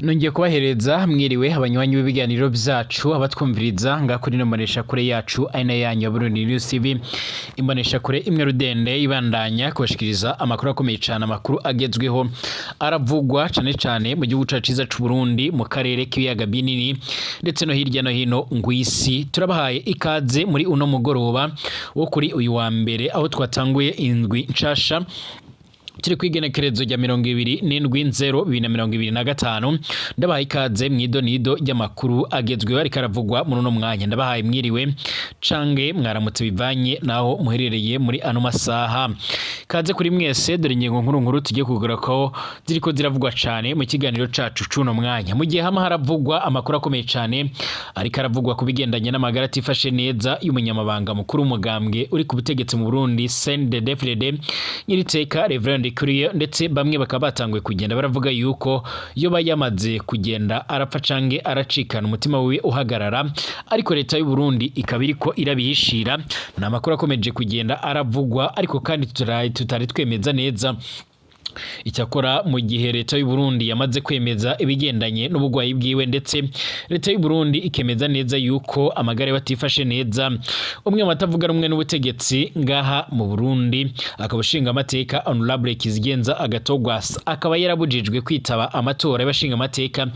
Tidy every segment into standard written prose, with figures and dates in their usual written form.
Nongeye kubahereza mwiriwe abanywanyi b'ibiganiro byacu abatwumviriza ngakuri no manesha kure yacu aina yanyu ya Burundi News TV imbonesha kure imwe rudende ibandanya kubashikiriza amakuru akomeye cyane amakuru agezweho aravugwa cyane mu gihugu cyaciza c'u Burundi mu karere k'ibiyaga binini ndetse no hirya no hino ngwisi. Turabahaye ikaze muri uno mugoroba wo kuri uyu wa mbere aho twatanguye indwi nshasha turi kwigenekerezo rya 27/0/2025 ndabahaye ikaze mwidonido ry'amakuru agezweho ariko aravugwa muri uno mwanya. Ndabahaye mwiriwe cange mwaramutse bivanye naho muherereye muri ano masaha. Kaze kuri mwese dore ingingo nkuru tugiye kugura ko ziriko ziravugwa cyane mu kiganiro cacu cuno mwanya. Mu gihe hama haravugwa amakuru akomeye cyane ariko aravugwa kubigendanye n'amagara atifashe neza y'umunyamabanga mukuru umugambwe uri ku butegetsi mu Burundi CNDD-FDD nyiriteka Reverend ndikuriyo, ndetse bamwe bakaba batanguye kugenda baravuga yuko iyo bayamaze kugenda arapfa cange aracikana umutima wiwe uhagarara, ariko leta y'u Burundi ikaba iriko irabihishira. Na makuru akomeje kugenda aravugwa ariko kandi tutari twemeza neza. Icyakora mu gihe leta y'u Burundi yamaze kwemeza ibigendanye n'ubugwayi bwiwe, ndetse leta y'u Burundi ikemeza neza yuko amagara batifashe neza, umwe matavuga rumwe n'ubutegetsi ngaha mu Burundi akabushinga amateka Honorable Kizigenza Agatho Rwasa akaba yarabujijwe kwitaba amatora y'abashinga amateka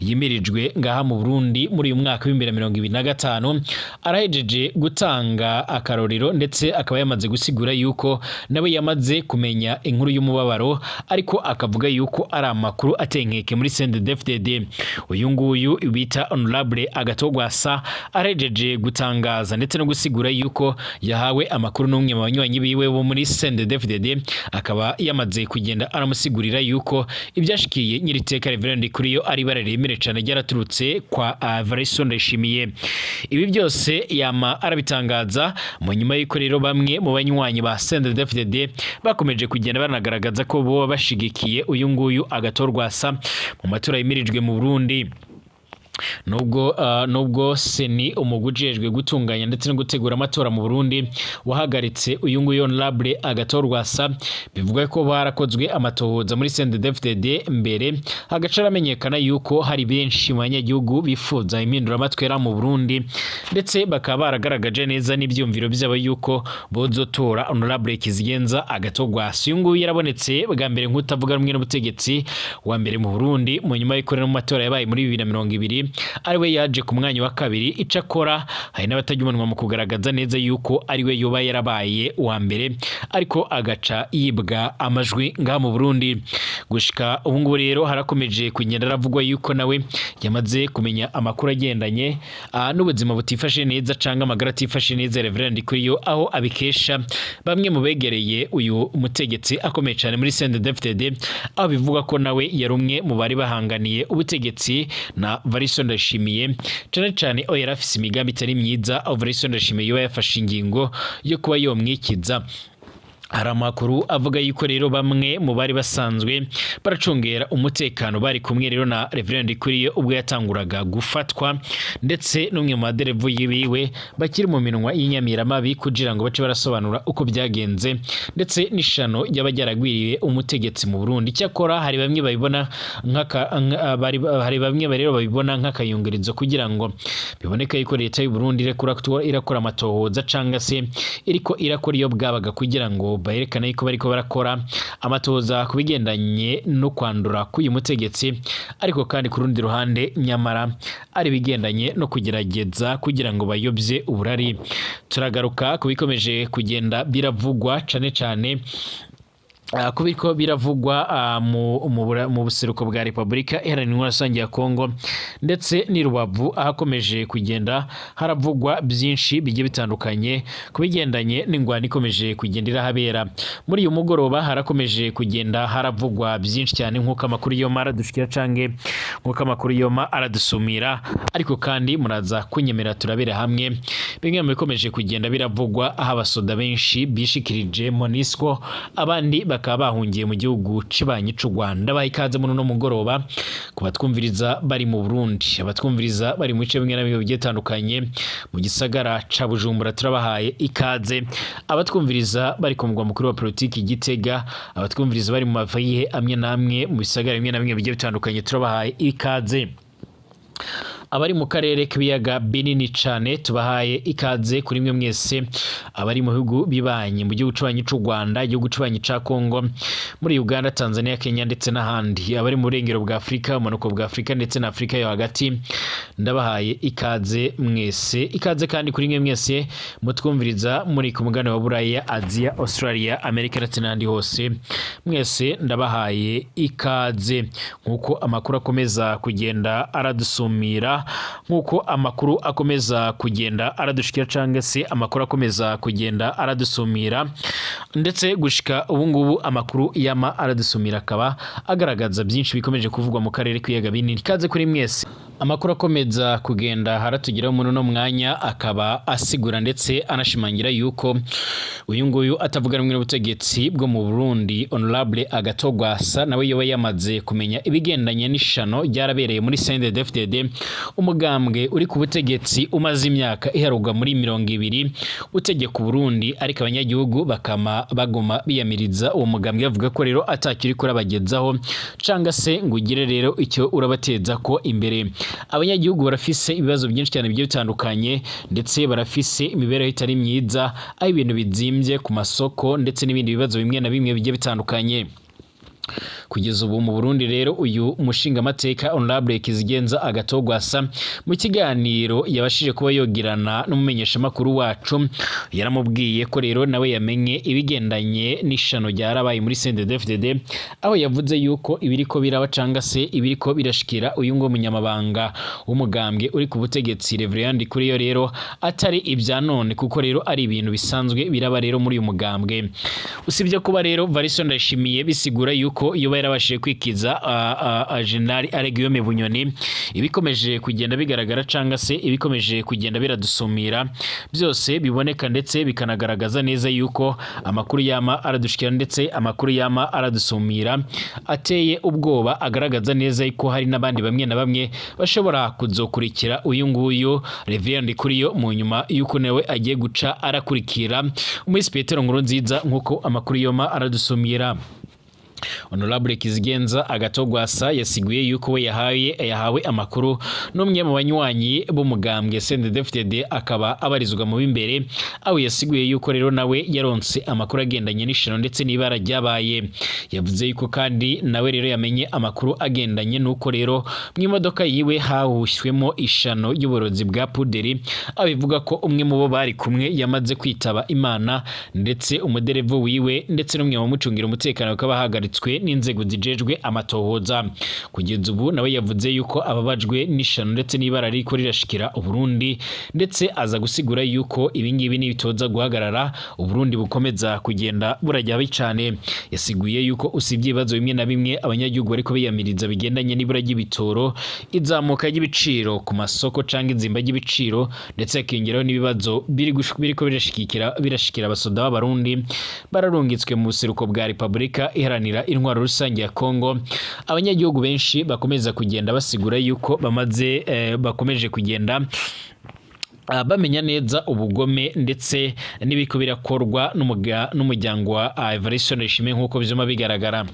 yimirijwe ngaha mu Burundi muri uyu mwaka wa 2025. Arahejeje gutanga akarorero ndetse akaba yamaze gusigura yuko nawe yamaze kumenya inkuru y'umubabaro, ariko akavuga yuko ari amakuru atenkeke muri CNDD-FDD. Uyu nguyu bita Honorable Agatho Rwasa arejeje gutangaza ndetse no gusigura yuko yahawe amakuru n'umwe mu banywanyi biwe bo muri CNDD-FDD, akaba yamaze kugenda aramusigurira yuko ibyashikiye nyiriteka Reverend ndikuriyo ari bararemere cyane ryaraturutse kwa Variso Ndayishimiye. Ibi byose yama arabitangaza mu nyuma y'uko rero bamwe mu banywanyi ba CNDD-FDD bakomeje kugenda banagaragaza ko bo bashigikiye uyu nguyu Agatho Rwasa mu matora yimirijwe mu Burundi. Nubwo seni umugujejwe gutunganya ndetse no gutegura amatora mu Burundi wahagaritse uyu nguyu Honorable Agatho Rwasa, bivuga ko barakozwe amatohoza muri CNDD-FDD mbere hagacara amenyekana yuko hari benshi mu banyagihugu bifuza impindura amatwera mu Burundi, ndetse bakaba baragaragaje neza n'ibyumviro byabo yuko bozotora Honorable Kizigenza Agatho Rwasa. Uyu nguyu yarabonetse bwa mbere nk'utavuga rumwe n'ubutegetsi wa mbere mu Burundi mu nyuma y'ikorera mu matora yabaye muri 2020, ariwe yaje ku mwanya wa kabiri. Icakora hari n'abatajya umunwa mu kugaragaza neza yuko ariwe yoba yarabaye wa mbere, ariko agaca yibwa amajwi ngaha mu Burundi. Gushika ubu ngubu rero harakomeje kugenda aravugwa yuko nawe yamaze kumenya amakuru agendanye n'ubuzima butifashe neza canga amagara atifashe neza Reverend ndikuriyo, aho abikesha bamwe mu begereye uyu mutegetsi akomeye cyane muri CNDD-FDD, aho bivuga ko nawe yari umwe mu bari bahanganiye ubutegetsi na Variso Ndayishimiye cyane aho yari afise imigambi itari myiza, aho Variso Ndayishimiye yoba yafashe ingingo yo kuba yomwikiza. Hari amakuru avuga yuko rero bamwe mu bari basanzwe baracungera umutekano bari kumwe rero na Reverend ndikuriyo ubwo yatanguraga gufatwa, ndetse n'umwe mu baderevu yibiwe bakiri mu minwa y'inyamiramabi kugira ngo bace barasobanura uko byagenze, ndetse n'ishano y'abajaragwiriye umutegetsi mu Burundi. Cyakora hari bamwe babibona babibona nk'akayungirizo kugira ngo biboneke yuko leta y'u Burundi irakora amatohoza canga se iriko irakora iyo bwabaga kugira ngo bayerekana yuko bariko barakora amatoza kubigendanye no kwandura k'uyu mutegetsi, ariko kandi ku rundi ruhande nyamara ari bigendanye no kugerageza kugira ngo bayobye uburari. Turagaruka kubikomeje kugenda biravugwa cyane kubiko biravugwa mu buseruko bwa Republika Iharanira Rusange ya Kongo ndetse ni Rubavu, ahakomeje kugenda haravugwa byinshi bigiye bitandukanye kubigendanye n'ingwani ikomeje kugendera habera. Muri uyu mugoroba harakomeje kugenda haravugwa byinshi cyane nk'uko amakuru yoma aradushikira cange nk'uko amakuru yoma aradusumira, ariko kandi muraza kunyemera turabera hamwe bimwe mu bikomeje kugenda biravugwa, aho abasoda benshi bishikirije Monisco abandi bakaba bahungiye mu gihugu cibanyi c'u Rwanda. Bahikaze muri no mugoroba kubatwumviriza bari mu Burundi, abatwumviriza bari mu bice bimwe na bimwe bigiye bitandukanye mu gisagara ca Bujumbura turabahaye ikaze, abatwumviriza bari ku mugwa mukuru wa politiki Gitega, abatwumviriza bari mu mafayihe amwe namwe mu bisagara bimwe na bimwe bigiye bitandukanye turabahaye ikaze, abari mu karere k'ibiyaga binini cane tubahaye ikaze kuri mwe mwese, abari mu bihugu bibanye mu gihugu c'ubanyi c'u Rwanda, igihugu c'ubanyi ca Kongo, muri Uganda, Tanzania, Kenya ndetse n'ahandi, abari mu burengero bwa Afrika, umanuko bwa Afrika ndetse na Afrika yo hagati, ndabahaye ikaze mwese. Ikaze kandi kuri mwe mwese mutwumviriza muri ku mugabane wa Buraya, Asia, Australia, Amerika ndetse n'ahandi hose, mwese ndabahaye ikaze. Nkuko amakuru akomeza kugenda aradusumira, nkuko amakuru akomeza kugenda aradushikira cange se amakuru akomeza kugenda aradusumira, ndetse gushika ubu ngubu amakuru yama aradusumira akaba agaragaza byinshi bikomeje kuvugwa mu karere k'ibiyaga binini. Ikaze kuri mwese. Amakuru akomeza kugenda haratugiraho muri no mwanya akaba asigura ndetse anashimangira yuko uyu nguyu atavuga rumwe n'ubutegetsi bwo mu Burundi, Honorable Agatho Rwasa nawe yoba yamaze kumenya ibigendanye n'ishano ryarabereye muri CNDD-FDD, umugambwe uri ku butegetsi umaze imyaka iharugwa muri 20 utegeka Burundi, ariko abanyagihugu bakama bagoma biyamiriza uwo mugambwe bavuga ko rero atakiri kuri abagezaho canga se ngo ugire rero icyo urabateza ko imbere. Abanyagihugu barafise ibibazo byinshi cyane bigiye bitandukanye, ndetse barafise imibereho itari myiza, aho ibintu bizimvye ku masoko ndetse n'ibindi bibazo bimwe na bimwe bigiye bitandukanye. Kugeza ubu mu Burundi rero uyu mushingamateka Honorable Kizigenza Agatho Rwasa mu kiganiro yabashije kuba yogirana n'umumenyesha makuru wacu, yaramubwiye ko rero nawe yamenye ibigendanye n'ishano ryarabaye muri CNDD-FDD, aho yavuze yuko ibiriko biraba canga se ibiriko birashikira uyu ngo munyamabanga w'umugambwe uri ku butegetsi Reverend Ndikuriyo rero atari ibya none, kuko rero ari ibintu bisanzwe biraba rero muri uyu mugambwe. Usibye kuba rero Variso Ndashimiye bisigura yuko iyo yarabashije kwikiza General Aregiyome Bunyoni, ibikomeje kugenda bigaragara canga se ibikomeje kugenda biradusumira, byose biboneka ndetse bikanagaragaza neza yuko amakuru yama aradushikira ndetse amakuru yama aradusumira ateye ubwoba, agaragaza neza yuko hari nabandi bamwe na bamwe bashobora kuzokurikira uyu nguyu Reverend Ndikuriyo mu nyuma yuko nawe agiye guca arakurikira umwisi Petero Nkurunziza, nkuko amakuru yoma aradusumira. Honorable Kizigenza Agatho Rwasa yasiguye yuko we yahawe amakuru n'umwe mu banywanyi b'umugambwe CNDD-FDD akaba abarizwa mu bimbere, aho yasiguye yuko rero nawe yaronse amakuru agendanye n'ishano ndetse n'ibara ryabaye. Yavuze yuko kandi nawe rero yamenye amakuru agendanye nuko rero mu imodoka yiwe hahushywemo ishano y'uburozi bwa puderi, abivuga ko umwe mu bo bari kumwe yamaze kwitaba Imana, ndetse umuderevo wiwe ndetse n'umwe mu mucungira umutekano bakaba hagaritse n'inzego zijejwe amatohoza. Kugeza ubu nawe yavuze yuko ababajwe n'ishano ndetse n'ibara riko rirashikira Uburundi, ndetse aza gusigura yuko ibingibi nibitoza guhagarara Uburundi bukomeza kugenda burajya bicane. Yasiguye yuko usibye ibibazo bimwe na bimwe abanyagihugu bariko biyamiriza bigendanye n'ibura ry'ibitoro, izamuka ry'ibiciro ku masoko canga izimba ry'ibiciro, ndetse akingeraho n'ibibazo biriko birashikira abasoda b'Abarundi bararungitswe mu buseruko bwa Republika Iharanira intwaro rusange ya Kongo. Abanyagihugu benshi bakomeza kugenda basigura yuko bakomeje kugenda bamenya neza ubugome ndetse n'ibiko birakorwa n'umuryango wa Variso Ndashimiye, nkuko bizoma bigaragara.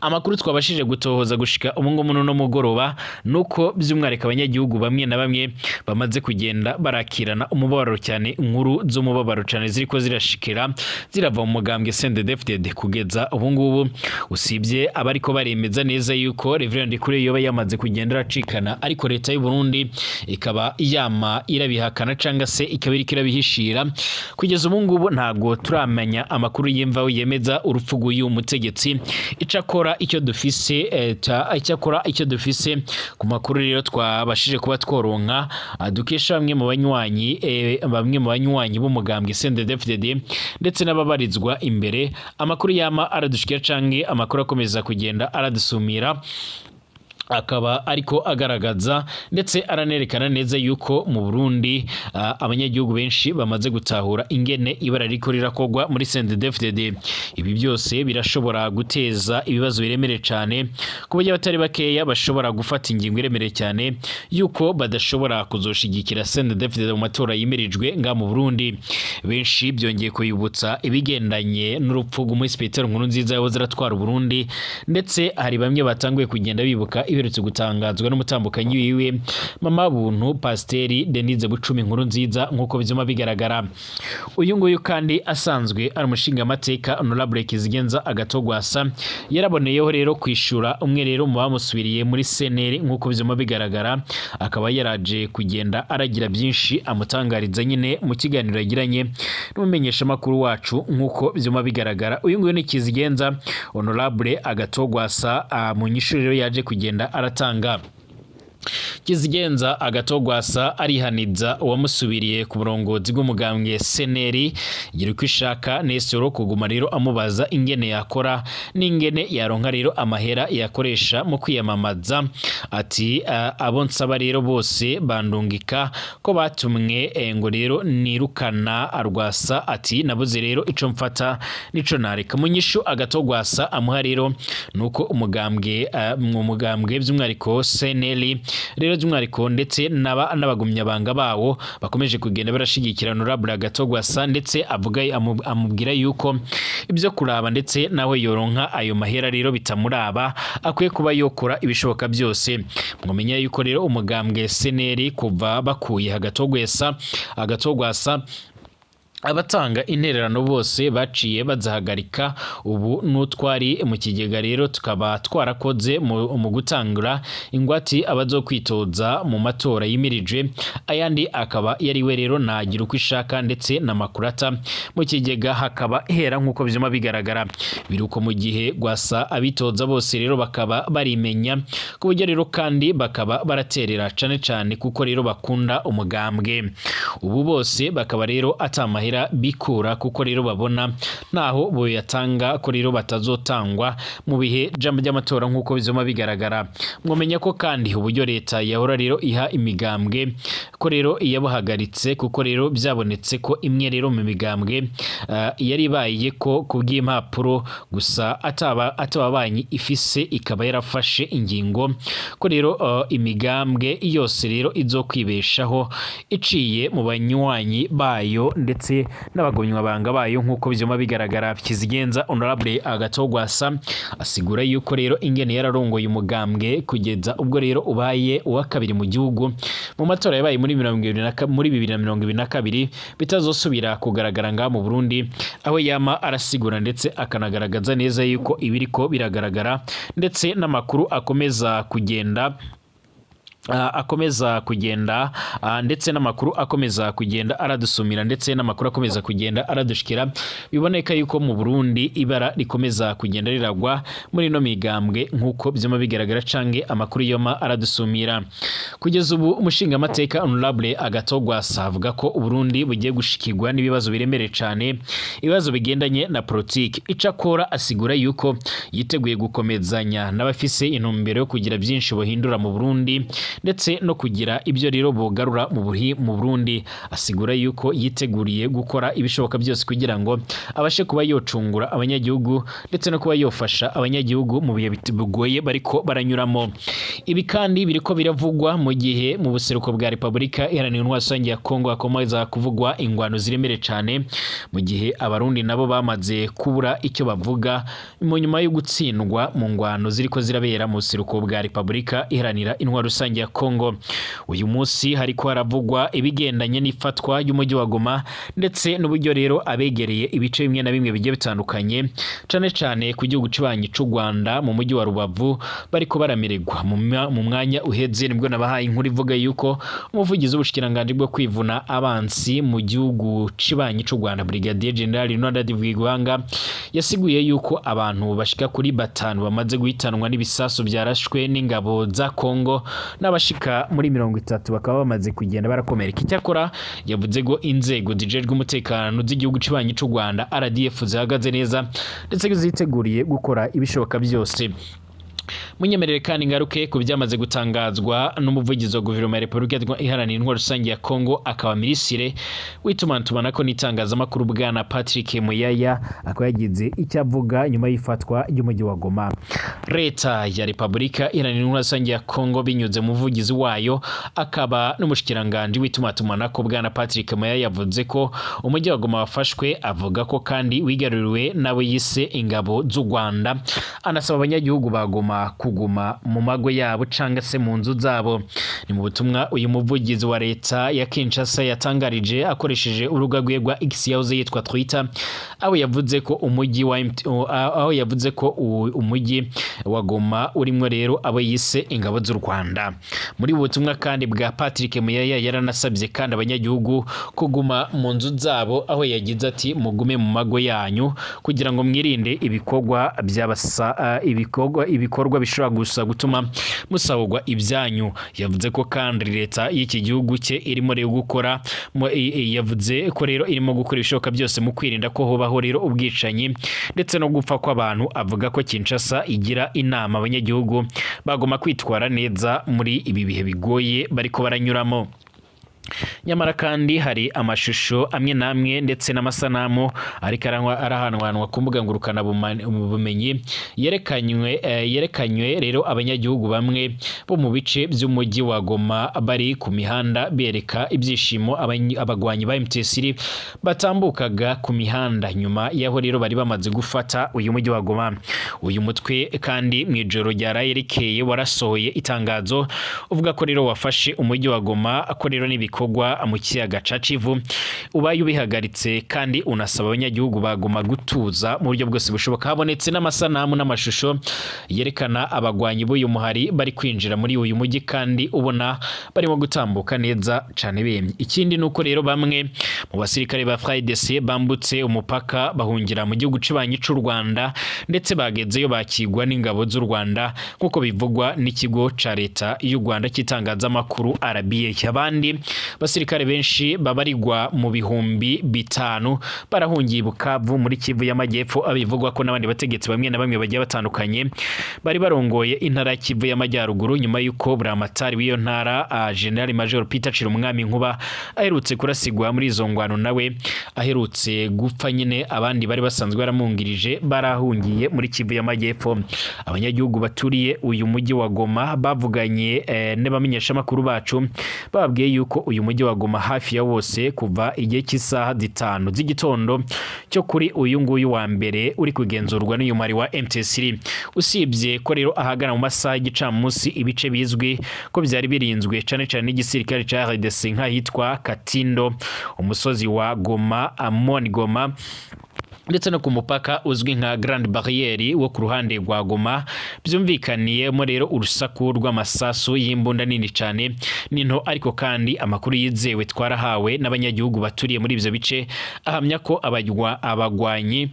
Amakuru twabashije gutohoza gushika umungo muno no mugoroba nuko by'umwareka abanyagihugu bamwe na bamwe bamaze kugenda barakirana umubabaro cyane, inkuru z'umubabaro cyane ziriko zirashikira zirava mu mugambwe CNDD-FDD. Kugeza ubu ngubu usibye abariko baremeza neza yuko Reverend Ndikuriyo yoba yamaze kugenda aracikana, ariko leta y'u Burundi ikaba yama irabihakana canga se ikabiri kirabihishira. Kugeza ubu ngubu ntago turamenya amakuru yemvaho yemeza urupfu rw'uyu mutegetsi. Icakora icyo dufise ku makuru rero twabashije kuba tworonka dukesha bamwe mu banywanyi b'umugambwe CNDD-FDD ndetse n'ababarizwa imbere, amakuru yama aradushikira canke amakuru akomeza kugenda aradusumira. akaba ariko agaragaza ndetse aranerekana neza yuko mu Burundi abanyagihugu benshi bamaze gutahura ingene ibara riko rirakogwa muri CNDD-FDD. Ibi byose birashobora guteza ibibazo biremere cyane ku buryo batari bakeya bashobora gufata ingingo iremere cyane yuko badashobora kuzoshigikira CNDD-FDD mu matora yimirijwe nga mu Burundi. Benshi byongeye kuyibutsa ibigendanye n'urupfu rw'umuspiteri Nkurunziza yahoze aratwara Burundi, ndetse hari bamwe batanguye kugenda bibuka iherutse gutangazwa n'umutambukanyi wiwe Mama Buntu Pasiteri Denise Bucumi Nkurunziza nk'uko bizima bigaragara. Uyu nguyu kandi asanzwe ari umushinga amateka Honorable Kizigenza Agatho Rwasa yaraboneyeho rero kwishura umwe rero mu bamusubiriye muri seneri nk'uko bizima bigaragara, akaba yaraje kugenda aragira byinshi amutangariza nyine mu kiganiro yagiranye n'umumenyesha makuru wacu nk'uko bizima bigaragara. Uyu nguyu ni Kizigenza Honorable Agatho Rwasa mu nyishuri rero yaje kugenda aratanga. Kizigenza Agatho Rwasa arihaniza uwamusubiriye ku burongozi bw'umugambwe seneri gira uko ishaka nesoro kuguma rero amubaza ingene yakora n'ingene yaronka rero amahera yakoresha mu kwiyamamaza. Ati abo nsaba rero bose bandungika ko batumwe ngo rero nirukana Rwasa. Ati nabuze rero ico mfata nico nareka. Munyishu Agatho Rwasa amuha rero nuko umugambwe mu mugambwe by'umwariko seneri rero by'umwariko ndetse n'abagumya banga bawo bakomeje kugenda barashigikira Honorable Agatho Rwasa, ndetse avuga amubwira yuko ibyo kuraba ndetse nawe yoronka ayo mahera rero bitamuraba, akwiye kuba yokora ibishoboka byose. Mwamenya yuko rero umugambwe seneri kuva bakuye Agatho Rwasa abatanga intererano bose baciye bazahagarika. Ubu n'utwari mu kigega rero tukaba twarakoze mu gutangura ingwati abazokwitoza mu matora yimirije, ayandi akaba yariwe rero nagira uko ishaka ndetse na makurata mu kigega hakaba hera nk'uko bizima bigaragara. Biruko mu gihe Rwasa abitoza bose rero bakaba barimenya ku buryo rero kandi bakaba baraterera cane kuko rero bakunda umugambwe. Ubu bose bakaba rero atamahera bikura kuko rero babona naho boyatanga ko rero batazotangwa mu bihe by'amatora nk'uko bizoma bigaragara. Mwomenya ko kandi uburyo leta yahora rero iha imigambwe ko rero iyabahagaritse kuko rero byabonetse ko imwe rero mu migambwe yari bayiye ko kubw'impapuro gusa atababanyi ifise ikaba yarafashe ingingo ko rero imigambwe yose rero izokwibeshaho iciye mu banywanyi bayo ndetse n'abagonywa banga bayo nk'uko bizoma bigaragara. Kizigenza Honorable Agatho Rwasa asigura yuko rero ingene yararongoye umugambwe kugeza ubwo rero ubaye uwa kabiri mu gihugu mu matora yabaye muri 2022 bitazosubira kugaragara nga mu Burundi, aho yama arasigura ndetse akanagaragaza neza yuko ibiriko biragaragara ndetse n'amakuru akomeza kugenda ndetse n'amakuru akomeza kugenda aradusumira ndetse n'amakuru akomeza kugenda aradushikira. Biboneka yuko mu Burundi ibara rikomeza kugenda riragwa muri no migambwe nk'uko byama bigaragara cange amakuru yoma aradusumira. Kugeza ubu umushinga amateka Honorable Agatho Rwasa avuga ko Burundi bugiye gushikirwa n'ibibazo biremere cane, ibibazo bigendanye na politiki. Icakora asigura yuko yiteguye gukomezanya n'abafise intumbero yo kugira byinshi bohindura mu Burundi ndetse no kugira ibyo rero bogarura mu Burundi. Asigura yuko yiteguriye gukora ibishoboka byose kugira ngo abashe kuba yocungura abanyagihugu ndetse no kuba yofasha abanyagihugu mu bihe bigoye bariko baranyuramo. Ibi kandi biriko biravugwa mu gihe mu buseruko bwa Republika Iharanira Intwaro Rusange ya Kongo hakomeza kuvugwa ingwano ziremere cyane, mu gihe abarundi nabo bamaze kubura icyo bavuga mu nyuma yo gutsindwa mu ngwano ziriko zirabera mu buseruko bwa Republika Iharanira Intwaro Rusange ya Kongo. Uyu munsi hariko haravugwa ibigendanye n'ifatwa y'umujyi wa Goma ndetse n'uburyo rero abegereye ibice bimwe na bimwe bigiye bitandukanye cane ku gihugu cibanyi c'u Rwanda mu mujyi wa Rubavu bariko baramererwa mu mwanya uheze. Nibwo nabahaye inkuru ivuga yuko umuvugizi w'ubushikiranganje bwo kwivuna abansi mu gihugu cibanyi c'u Rwanda Brigadier General Ronald Rwigwanga yasiguye yuko abantu bashika kuri 5 bamaze guhitanwa n'ibisasu byarashwe n'ingabo za Kongo n'abashika muri 30 bakaba bamaze kugenda barakomereka. Icyakora yavuze ngo inzego zijejwe umutekano z'igihugu cibanyi c'u Rwanda RDF zihagaze neza ndetse ziteguriye gukora ibishoboka byose munyemerere kandi ngaruke ku byamaze gutangazwa n'umuvugizi wa guverinoma ya Repubulika Iharanira Intwaro Rusange ya Kongo akaba minisitiri w'itumanaho n'itangazamakuru bwana Patrick Muyaya akaba yagize icyo avuga nyuma y'ifatwa ry'umujyi wa Goma. Leta ya Repubulika Iharanira Intwaro Rusange ya Kongo binyuze mu muvugizi wayo akaba n'umushikiranganje w'itumanaho bwana Patrick Muyaya yavuze ko umujyi wa Goma wafashwe, avuga ko kandi wigaruriwe nabo yise ingabo z'u Rwanda, anasaba abanyagihugu ba Goma kuguma mu mago yabo canga se mu nzu zabo. Ni mu butumwa uyu muvugizi wa leta ya Kinshasa yatangarije akoresheje urubuga rwe rwa X yahoze yitwa Twitter, aho yavuze ko umujyi wa Goma urimo rero abo yise ingabo z'u Rwanda. Muri butumwa kandi bwa Patrick Muyaya yaranasabye kandi abanyagihugu kuguma mu nzu zabo, aho yagize ati mugume mu mago yanyu kugira ngo mwirinde ibikorwa bishobora gusa gutuma musahurwa ibyanyu. Yavuze ko kandi leta y'iki gihugu cye irimo rero gukora yavuze ko rero irimo gukora ibishoboka byose mu kwirinda ko hobaho rero ubwicanyi ndetse no gupfa kw'abantu. Avuga ko Kinshasa igira inama abanyagihugu bagomba kwitwara neza muri ibi bihe bigoye bariko baranyuramo. Nyamara kandi hari amashusho amwe namwe ndetse n'amasanamu ariko arahanwanwa ku mbuga ngurukana bumenyi yerekanywe rero abanyagihugu bamwe bo mu bice by'umujyi wa Goma bari ku mihanda bereka ibyishimo abagwanyi ba M23 batambukaga ku mihanda nyuma yaho rero bari bamaze gufata uyu mujyi wa Goma. Uyu mutwe kandi mu ijoro ryarayerekeye warasohoye itangazo uvuga ko rero wafashe umujyi wa Goma, ko rero bikorwa mu kiyaga ca Kivu ubaye ubihagaritse, kandi unasaba abanyagihugu baguma gutuza mu buryo bwose bushoboka. Habonetse n'amasanamu n'amashusho yerekana abagwanyi b'uyu muhari bari kwinjira muri uyu mujyi kandi ubona barimo gutambuka neza cane bemye. Ikindi nuko rero bamwe mu basirikare ba FARDC bambutse umupaka bahungira mu gihugu cibanyi c'u Rwanda, ndetse bagezeyo bakigwa n'ingabo z'u Rwanda nkuko bivugwa n'ikigo ca leta y'u Rwanda kitangaza amakuru RBA. Abandi basirikare benshi babarirwa mu bihumbi 5 barahungiye Bukavu muri Kivu y'Amajyepfo, abivugwa ko n'abandi bategetsi bamwe na bamwe bagiye batandukanye bari barongoye intara Kivu y'Amajyaruguru nyuma yuko buramatari w'iyo ntara General Major Peter Chirumwami Nkuba aherutse kurasigwa muri izo ngwano, nawe aherutse gupfa nyine. Abandi bari basanzwe baramungirije barahungiye muri Kivu y'Amajyepfo. Abanyagihugu baturiye uyu mujyi wa Goma bavuganye n'abamenyesha makuru bacu bababwiye yuko uyu mujyi wa Goma hafi ya wose kuva igihe cy'isaha 5 z'igitondo cyo kuri uyu nguyu wa mbere uri kugenzurwa n'uyu mari wa M23, usibye ko rero ahagana mu masaha y'igicamunsi ibice bizwi ko byari birinzwe cane cane n'igisirikare ca RDC nk'ahitwa Katindo, umusozi wa Goma, Amon Goma, ndetse no ku mupaka uzwi nka Grande Barriere wo ku ruhande rwa Goma. Byumvikaniyemo rero urusaku rw'amasasu y'imbunda nini cyane ninto, ariko kandi amakuru yizewe twarahawe n'abanyagihugu baturiye muri ivyo bice ahamya ko abagwanyi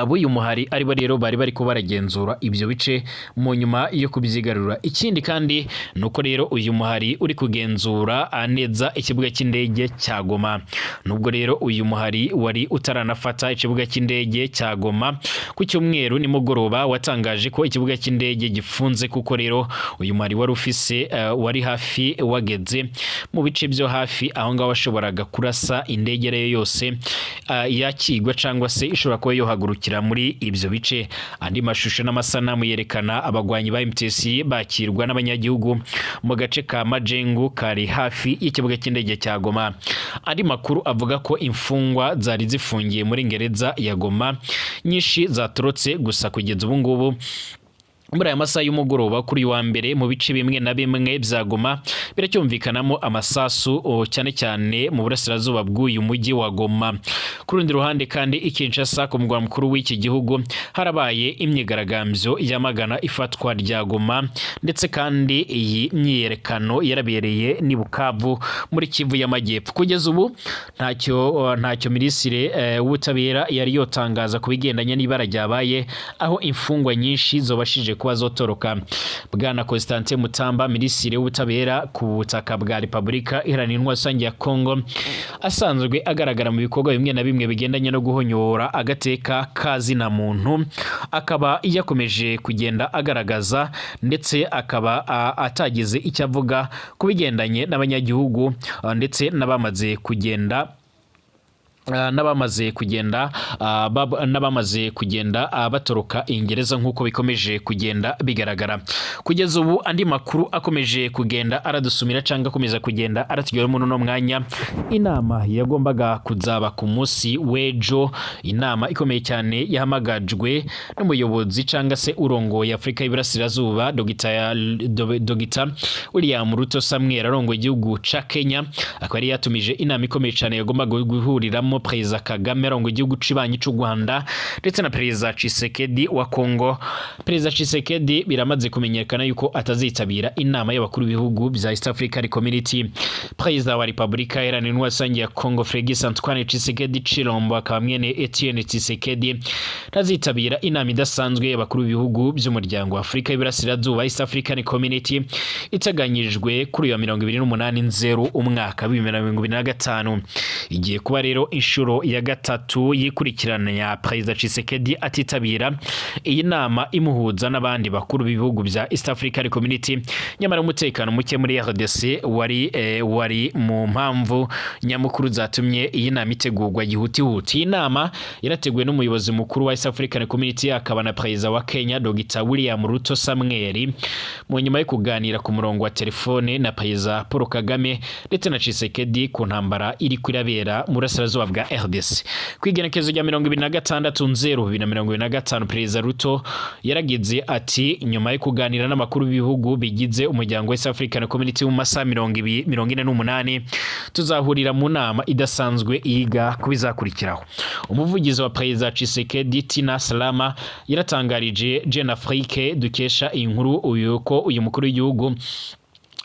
uyu muhari aribo rero bari ko baragenzura ibyo bice mu nyuma yo kubyigarura. Ikindi kandi nuko rero uyu muhari uri kugenzura neza ikibuga cy'indege cya Goma, nubwo rero uyu muhari wari utaranafata ikibuga cy'indege cya Goma ku cyumweru nimugoroba watangaje ko ikibuga cy'indege gifunze, kuko rero uyu muhari wari hafi wageze mu bice byo hafi aho ngaho washoboraga kurasa indege rero yose yakigwa cyangwa se ishobora kuba yohagurukira muri ibyo bice. Andi mashusho n'amasanamu yerekana abagwanyi ba M23 bakirwa n'abanyagihugu mu gace ka Majengu kari hafi y'ikibuga cy'indege cya Goma. Andi makuru avuga ko imfungwa zari zifungiye muri gereza ya Goma nyinshi zatorotse, gusa kugeza ubu ngubu muri aya masaha y'umugoroba kuri wa mbere mu bice bimwe na bimwe bya Goma biracyumvikanamo amasasu cyane cyane mu burasirazuba bw'uyu mujyi wa Goma. Ku rundi ruhande kandi Kinshasa ku mugwa mukuru w'iki gihugu harabaye imyigaragambyo yamagana ifatwa rya Goma, ndetse kandi iyi myiyerekano yarabereye ni Bukavu muri Kivu y'Amajyepfo. Kugeza ubu ntacyo minisitiri w'ubutabera yari yotangaza ku bigendanye n'ibara ryabaye, aho imfungwa nyinshi zobashije kuba zotoroka. Bwana Constantin Mutamba, minisitiri w'ubutabera ku butaka bwa Repubulika Iharanira Intwaro Rusange ya Kongo, asanzwe agaragara mu bikorwa bimwe na bimwe bigendanye no guhonyora agateka kazina muntu, akaba yakomeje kugenda agaragaza ndetse akaba atagize icyo avuga ku bigendanye n'abanyagihugu ndetse n'abamaze kugenda batoroka ingereza nk'uko bikomeje kugenda bigaragara. Kugeza ubu andi makuru akomeje kugenda aradusumira cyangwa akomeza kugenda aratugera muri no mwanya, inama yagombaga kuzaba ku munsi w'ejo, inama ikomeye cyane yahamagajwe n'umuyobozi cyangwa se urongoye Afrika y'Iburasirazuba Dr. William Ruto Samuel arongoye igihugu ca Kenya, akaba yari yatumije inama ikomeye cyane yagombaga guhuriramo Perezida Kagame arongoye igihugu cibanyi cy'u Rwanda ndetse na Perezida Tshisekedi wa Kongo. Perezida Tshisekedi biramaze kumenyekana yuko atazitabira inama y'abakuru b'ibihugu bya East African Community. Perezida wa Repubulika Iharanira Intwaro Rusange ya Kongo Félix Antoine Tshisekedi Chilombo akaba mwene Etienne Tshisekedi tazitabira inama idasanzwe y'abakuru b'ibihugu by'umuryango wa Afrika y'Iburasirazuba East African Community iteganyijwe kuri 28/0 umwaka wa 2025. Igiye kuba rero inshuro ya gatatu yikurikirana ya Perezida Tshisekedi atitabira iyi nama imuhuza n'abandi bakuru b'ibihugu bya East African Community, nyamara umutekano muke muri RDC wari mu mpamvu nyamukuru zatumye iyi nama itegurwa gihutihuti. Iyi nama yarateguwe n'umuyobozi mukuru wa East African Community akaba na Perezida wa Kenya Dr. William Ruto Samuel, mu nyuma yo kuganira ku murongo wa telefone na Perezida Paul Kagame ndetse na Tshisekedi ku ntambara iri kwirabera mu burasirazuba bwa RDC. Kwigenekezo rya 26/0/2025 Perezida Ruto yaragize ati, nyuma yo kuganira n'amakuru b'ibihugu bigize umuryango wa East African Community mu masaha 48 tuzahurira mu nama idasanzwe yiga kubizakurikiraho. Umuvugizi wa Perezida Tshisekedi Tina Salama yaratangarije Jeune Afrique dukesha iyi nkuru uyu mukuru w'igihugu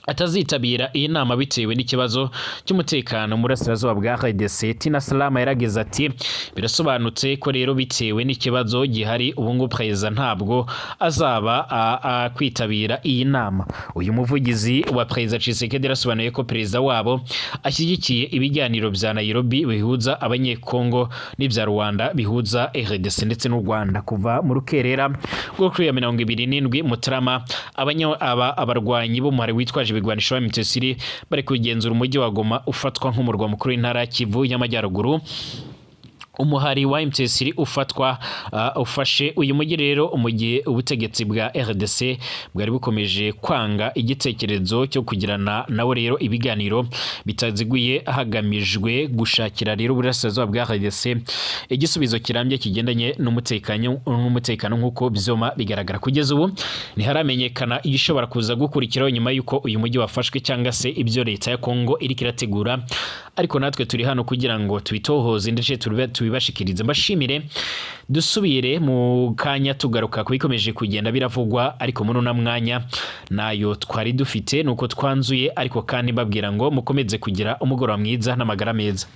atazitabira iyi nama bitewe n'ikibazo cy'umutekano mu burasirazuba bwa RDC. Tina Salama yarageze ati, birasobanutse ko rero bitewe n'ikibazo gihari ubungu Perezida ntabwo azaba kwitabira iyi nama. Uyu muvugizi wa Perezida Tshisekedi yarasobanuye ko Perezida wabo ashyigikiye ibiganiro bya Nairobi bihuza abanyekongo n'ibya Rwanda bihuza RDC ndetse n'u Rwanda kuva mu rukerera rwo kuri 27 Mutarama. Abarwanyi bo mu witwaje ibigwanisho M23 bari kugenzura umujyi wa Goma ufatwa nk'umurwa mukuru w'intara Kivu y'Amajyaruguru. Umuhari wa M23 ufashe uyu mujyi rero umugihe ubutegetsi bwa RDC bwari bukomeje kwanga igitekerezo cyo kugirana nawe rero ibiganiro bitaziguye hagamijwe gushakira rero uburasirazuba bwa RDC igisubizo kirambye kigendanye n'umutekano nk'uko byoma bigaragara. Kugeza ubu ntiharamenyekana igishobora kuza gukurikiraho nyuma y'uko uyu mujyi wafashwe cyangwa se ibyo leta ya Kongo iri kirategura, ariko natwe turi hano kugira ngo tubitohoze ndetse tubibashikirize. Mbashimire, dusubire mu kanya tugaruka kubikomeje kugenda biravugwa, ariko muri una mwanya nayo twari dufite nuko twanzuye, ariko kandi babwira ngo mukomeze kugira umugoroba mwiza n'amagara meza.